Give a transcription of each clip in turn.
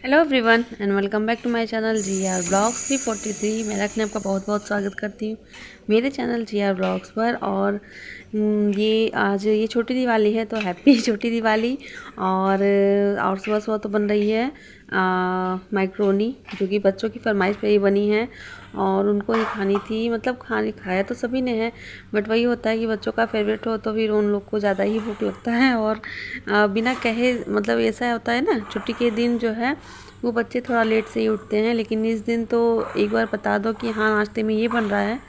Hello everyone and welcome back to my channel G R blogs 343। मैं रखने आपका बहुत बहुत स्वागत करती हूँ मेरे चैनल जी आर ब्लॉग्स पर। और ये आज ये छोटी दिवाली है तो हैप्पी छोटी दिवाली। और सुबह सुबह तो बन रही है मैक्रोनी, जो कि बच्चों की फरमाइश पे ही बनी है और उनको ही खानी थी। मतलब खाया तो सभी ने है, बट वही होता है कि बच्चों का फेवरेट हो तो फिर उन लोग को ज़्यादा ही भूख लगता है। और बिना कहे मतलब ऐसा होता है ना, छुट्टी के दिन जो है वो बच्चे थोड़ा लेट से ही उठते हैं, लेकिन इस दिन तो एक बार बता दो कि हाँ नाश्ते में ये बन रहा है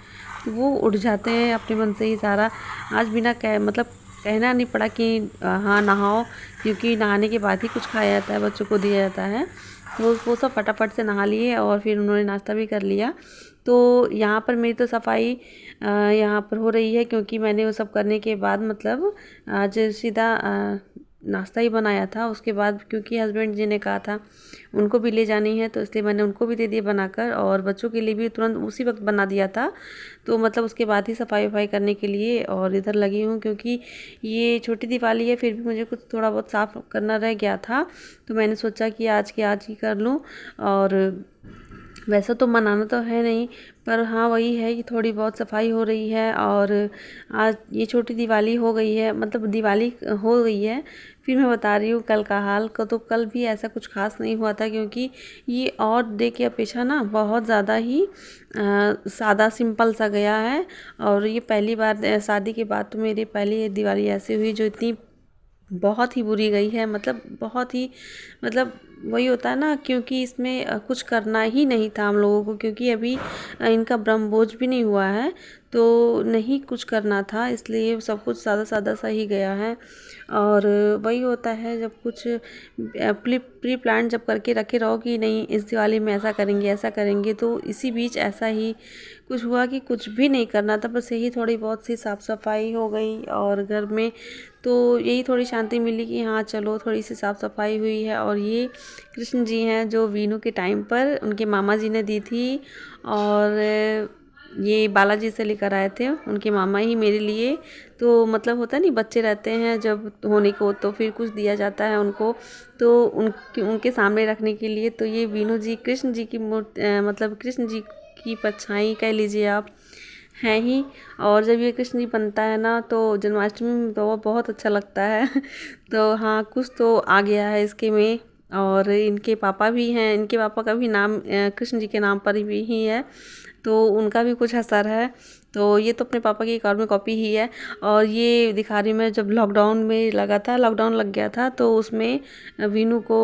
तो वो उठ जाते हैं अपने मन से ही सारा। आज बिना मतलब कहना नहीं पड़ा कि हाँ नहाओ, क्योंकि नहाने के बाद ही कुछ खाया जाता है, बच्चों को दिया जाता है। तो वो सब फटाफट से नहा लिए और फिर उन्होंने नाश्ता भी कर लिया। तो यहाँ पर मेरी तो सफाई यहाँ पर हो रही है, क्योंकि मैंने वो सब करने के बाद मतलब आज सीधा नाश्ता ही बनाया था। उसके बाद क्योंकि हस्बैंड जी ने कहा था उनको भी ले जानी है, तो इसलिए मैंने उनको भी दे दिया बनाकर और बच्चों के लिए भी तुरंत उसी वक्त बना दिया था। तो मतलब उसके बाद ही सफाई वफाई करने के लिए और इधर लगी हूँ, क्योंकि ये छोटी दिवाली है फिर भी मुझे कुछ थोड़ा बहुत साफ़ करना रह गया था, तो मैंने सोचा कि आज ही कर लूँ। और वैसे तो मनाना तो है नहीं, पर हाँ वही है कि थोड़ी बहुत सफाई हो रही है। और आज ये छोटी दिवाली हो गई है, मतलब दिवाली हो गई है। फिर मैं बता रही हूँ कल का हाल का, तो कल भी ऐसा कुछ खास नहीं हुआ था, क्योंकि ये और डे की अपेक्षा ना बहुत ज़्यादा ही सादा सिंपल सा गया है। और ये पहली बार शादी के बाद तो मेरी पहली दिवाली ऐसी हुई जो इतनी बहुत ही बुरी गई है। मतलब बहुत ही मतलब वही होता है ना, क्योंकि इसमें कुछ करना ही नहीं था हम लोगों को, क्योंकि अभी इनका ब्रह्मभोज भी नहीं हुआ है, तो नहीं कुछ करना था, इसलिए सब कुछ सादा सादा सा ही गया है। और वही होता है जब कुछ प्री प्लान जब करके रखे रहो कि नहीं इस दिवाली में ऐसा करेंगे, तो इसी बीच ऐसा ही कुछ हुआ कि कुछ भी नहीं करना था, बस यही थोड़ी बहुत सी साफ़ सफाई हो गई और घर में तो यही थोड़ी शांति मिली कि हाँ चलो थोड़ी सी साफ़ सफाई हुई है। और ये कृष्ण जी हैं जो वीनू के टाइम पर उनके मामा जी ने दी थी, और ये बालाजी से लेकर आए थे उनके मामा ही मेरे लिए। तो मतलब होता नहीं, बच्चे रहते हैं जब होने को तो फिर कुछ दिया जाता है उनको, तो उनके सामने रखने के लिए। तो ये वीनू जी कृष्ण जी की मतलब कृष्ण जी की परछाई कह लीजिए आप, हैं ही। और जब ये कृष्ण जी बनता है ना तो जन्माष्टमी में तो वो बहुत अच्छा लगता है तो हाँ कुछ तो आ गया है इसके में। और इनके पापा भी हैं, इनके पापा का भी नाम कृष्ण जी के नाम पर भी ही है, तो उनका भी कुछ असर है। तो ये तो अपने पापा की कार्बन कॉपी ही है। और ये दिखा रही मैं, जब लॉकडाउन में लगा था, लॉकडाउन लग गया था, तो उसमें वीनू को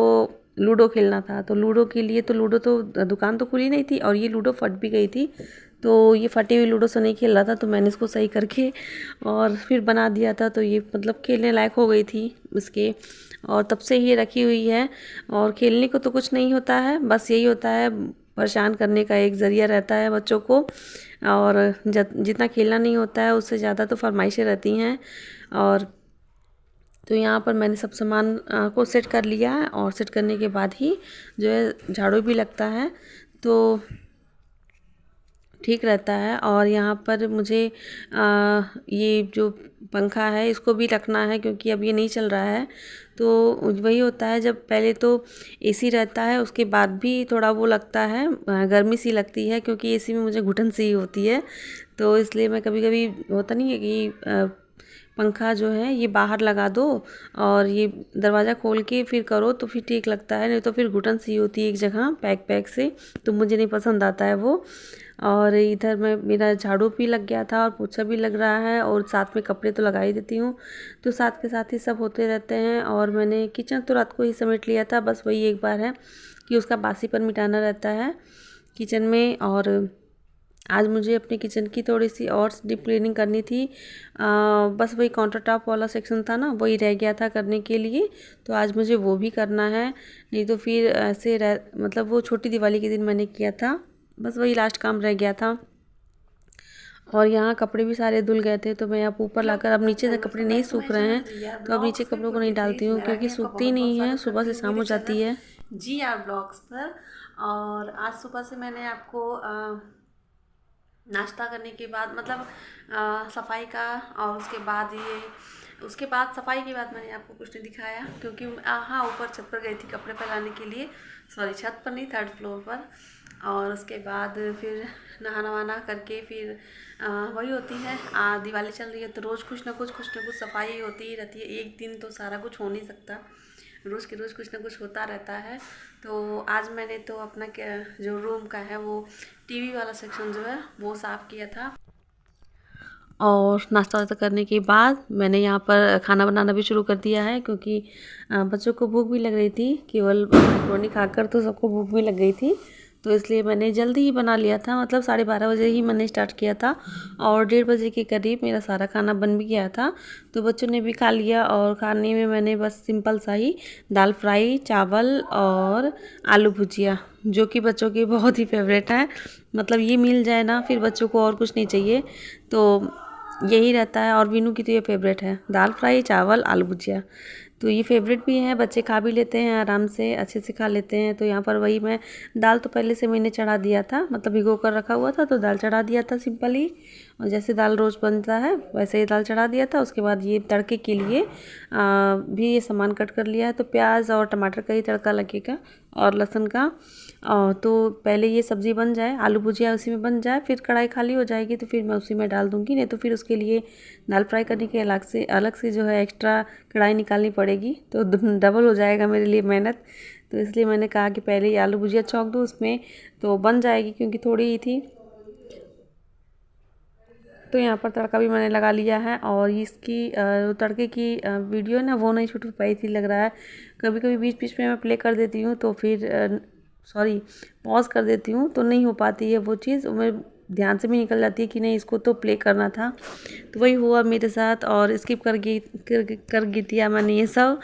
लूडो खेलना था, तो लूडो के लिए तो लूडो तो दुकान तो खुली नहीं थी और ये लूडो फट भी गई थी, तो ये फटी हुई लूडो से नहीं खेल रहा था, तो मैंने इसको सही करके और फिर बना दिया था, तो ये मतलब खेलने लायक हो गई थी इसके। और तब से ये रखी हुई है। और खेलने को तो कुछ नहीं होता है, बस यही होता है परेशान करने का एक ज़रिया रहता है बच्चों को। और जितना खेलना नहीं होता है उससे ज़्यादा तो फरमाइशें रहती हैं। और तो यहाँ पर मैंने सब सामान को सेट कर लिया है, और सेट करने के बाद ही जो है झाड़ू भी लगता है, तो ठीक रहता है। और यहाँ पर मुझे ये जो पंखा है इसको भी रखना है, क्योंकि अब ये नहीं चल रहा है। तो वही होता है, जब पहले तो एसी रहता है उसके बाद भी थोड़ा वो लगता है, गर्मी सी लगती है, क्योंकि एसी में मुझे घुटन सी होती है। तो इसलिए मैं कभी कभी होता नहीं है कि पंखा जो है ये बाहर लगा दो और ये दरवाज़ा खोल के फिर करो तो फिर ठीक लगता है, नहीं तो फिर घुटन सी होती है एक जगह पैक पैक से, तो मुझे नहीं पसंद आता है वो। और इधर में मेरा झाड़ू भी लग गया था और पोछा भी लग रहा है, और साथ में कपड़े तो लगा ही देती हूँ, तो साथ के साथ ही सब होते रहते हैं। और मैंने किचन तो रात को ही समेट लिया था, बस वही एक बार है कि उसका बासीपन मिटाना रहता है किचन में। और आज मुझे अपने किचन की थोड़ी सी और डीप क्लीनिंग करनी थी। बस वही काउंटर टॉप वाला सेक्शन था ना, वही रह गया था करने के लिए, तो आज मुझे वो भी करना है। नहीं तो फिर ऐसे मतलब वो छोटी दिवाली के दिन मैंने किया था, बस वही लास्ट काम रह गया था। और यहाँ कपड़े भी सारे धुल गए थे, तो मैं अब ऊपर लाकर, अब नीचे से कपड़े नहीं सूख रहे हैं, तो अब नीचे कपड़ों को नहीं डालती हूँ, क्योंकि सूखते ही नहीं है, सुबह से शाम हो जाती है। जी आर ब्लॉग्स पर। और आज सुबह से मैंने आपको नाश्ता करने के बाद मतलब सफाई का, और उसके बाद ये उसके बाद सफाई के बाद मैंने आपको कुछ नहीं दिखाया, क्योंकि हाँ ऊपर छत पर गई थी कपड़े फैलाने के लिए, सॉरी छत पर नहीं, 3rd फ्लोर पर। और उसके बाद फिर नहाना वहाना करके फिर वही होती है, दिवाली चल रही है तो रोज़ कुछ ना कुछ सफाई होती ही रहती है। एक दिन तो सारा कुछ हो नहीं सकता, रोज़ के रोज़ कुछ ना कुछ होता रहता है। तो आज मैंने तो अपना जो रूम का है वो टीवी वाला सेक्शन जो है वो साफ़ किया था। और नाश्ता वास्ता करने के बाद मैंने यहाँ पर खाना बनाना भी शुरू कर दिया है, क्योंकि बच्चों को भूख भी लग रही थी, केवल मैक्रोनी खाकर तो सबको भूख भी लग गई थी। तो इसलिए मैंने जल्दी ही बना लिया था, मतलब 12:30 बजे ही मैंने स्टार्ट किया था और 1:30 बजे के करीब मेरा सारा खाना बन भी गया था। तो बच्चों ने भी खा लिया और खाने में मैंने बस सिंपल सा ही दाल फ्राई, चावल और आलू भुजिया, जो कि बच्चों के बहुत ही फेवरेट है। मतलब ये मिल जाए ना फिर बच्चों को और कुछ नहीं चाहिए, तो यही रहता है। और वीनू की तो ये फेवरेट है, दाल फ्राई, चावल, आलू भुजिया। तो ये फेवरेट भी है, बच्चे खा भी लेते हैं, आराम से अच्छे से खा लेते हैं। तो यहाँ पर वही मैं दाल तो पहले से मैंने चढ़ा दिया था, मतलब भिगो कर रखा हुआ था, तो दाल चढ़ा दिया था सिंपल ही, और जैसे दाल रोज़ बनता है वैसे ही दाल चढ़ा दिया था। उसके बाद ये तड़के के लिए भी ये सामान कट कर लिया है, तो प्याज और टमाटर का ही तड़का लगेगा और लहसुन का। तो पहले ये सब्ज़ी बन जाए, आलू भुजिया उसी में बन जाए, फिर कढ़ाई खाली हो जाएगी तो फिर मैं उसी में डाल दूँगी। नहीं तो फिर उसके लिए दाल फ्राई करने के अलग से जो है एक्स्ट्रा कढ़ाई निकालनी पड़ेगी, तो डबल हो जाएगा मेरे लिए मेहनत। तो इसलिए मैंने कहा कि पहले ही आलू भुजिया छौंक दूँ उसमें, तो बन जाएगी, क्योंकि थोड़ी ही थी। तो यहाँ पर तड़का भी मैंने लगा लिया है, और इसकी तड़के की वीडियो ना वो नहीं शूट हो पाई थी लग रहा है। कभी कभी बीच बीच में मैं प्ले कर देती हूँ, तो फिर सॉरी पॉज कर देती हूँ, तो नहीं हो पाती है वो चीज़, मैं ध्यान से भी निकल जाती है कि नहीं इसको तो प्ले करना था। तो वही हुआ मेरे साथ, और स्किप कर दिया मैंने ये सब।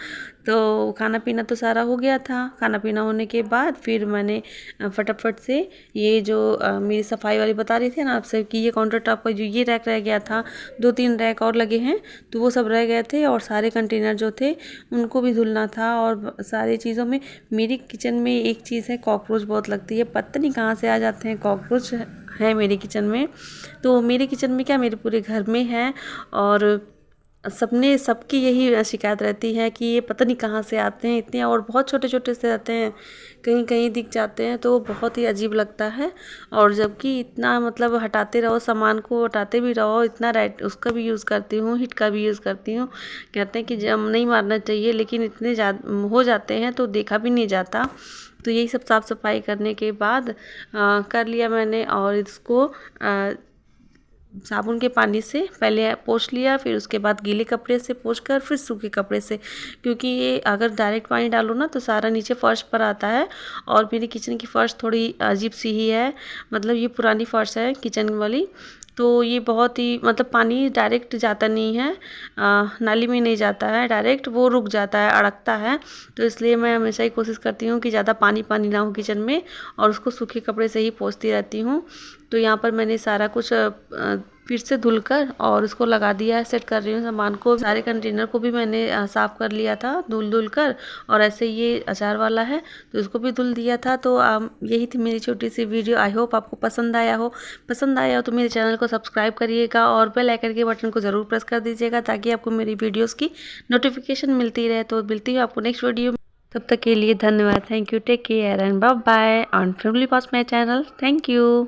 तो खाना पीना तो सारा हो गया था। खाना पीना होने के बाद फिर मैंने फटाफट से ये जो मेरी सफाई वाली बता रही थी ना आपसे, कि ये काउंटर टॉप का जो ये रैक रह गया था, 2-3 रैक और लगे हैं, तो वो सब रह गए थे। और सारे कंटेनर जो थे उनको भी धुलना था। और सारी चीज़ों में मेरी किचन में एक चीज़ है, कॉकरोच बहुत लगती है, पता नहीं कहाँ से आ जाते हैं कॉकरोच है मेरे किचन में। तो मेरे किचन में क्या, मेरे पूरे घर में है, और सबकी यही शिकायत रहती है कि ये पता नहीं कहाँ से आते हैं इतने, और बहुत छोटे छोटे से आते हैं, कहीं कहीं दिख जाते हैं, तो बहुत ही अजीब लगता है। और जबकि इतना मतलब हटाते रहो, सामान को हटाते भी रहो, इतना राइट उसका भी यूज़ करती हूँ, हिट का भी यूज़ करती हूँ। कहते हैं कि जम नहीं मारना चाहिए, लेकिन इतने ज़्यादा हो जाते हैं तो देखा भी नहीं जाता। तो यही सब साफ़ सफाई करने के बाद कर लिया मैंने, और इसको साबुन के पानी से पहले पोंछ लिया, फिर उसके बाद गीले कपड़े से पोंछकर फिर सूखे कपड़े से, क्योंकि ये अगर डायरेक्ट पानी डालो ना तो सारा नीचे फर्श पर आता है। और मेरी किचन की फ़र्श थोड़ी अजीब सी ही है, मतलब ये पुरानी फ़र्श है किचन वाली, तो ये बहुत ही मतलब पानी डायरेक्ट जाता नहीं है, नाली में नहीं जाता है डायरेक्ट, वो रुक जाता है, अड़कता है। तो इसलिए मैं हमेशा ही कोशिश करती हूँ कि ज़्यादा पानी पानी ना हो किचन में, और उसको सूखे कपड़े से ही पोंछती रहती हूँ। तो यहाँ पर मैंने सारा कुछ फिर से धुलकर और उसको लगा दिया है, सेट कर रही हूँ सामान को। सारे कंटेनर को भी मैंने साफ़ कर लिया था धुल कर, और ऐसे ये अचार वाला है तो इसको भी धुल दिया था। तो यही थी मेरी छोटी सी वीडियो। आई होप आपको पसंद आया हो तो मेरे चैनल को सब्सक्राइब करिएगा और बेल आइकन के बटन को ज़रूर प्रेस कर दीजिएगा, ताकि आपको मेरी वीडियोज़ की नोटिफिकेशन मिलती रहे। तो मिलती हूँ आपको नेक्स्ट वीडियो में, तब तक के लिए धन्यवाद। Thank you, take care and bye bye, on family pause my channel. Thank you.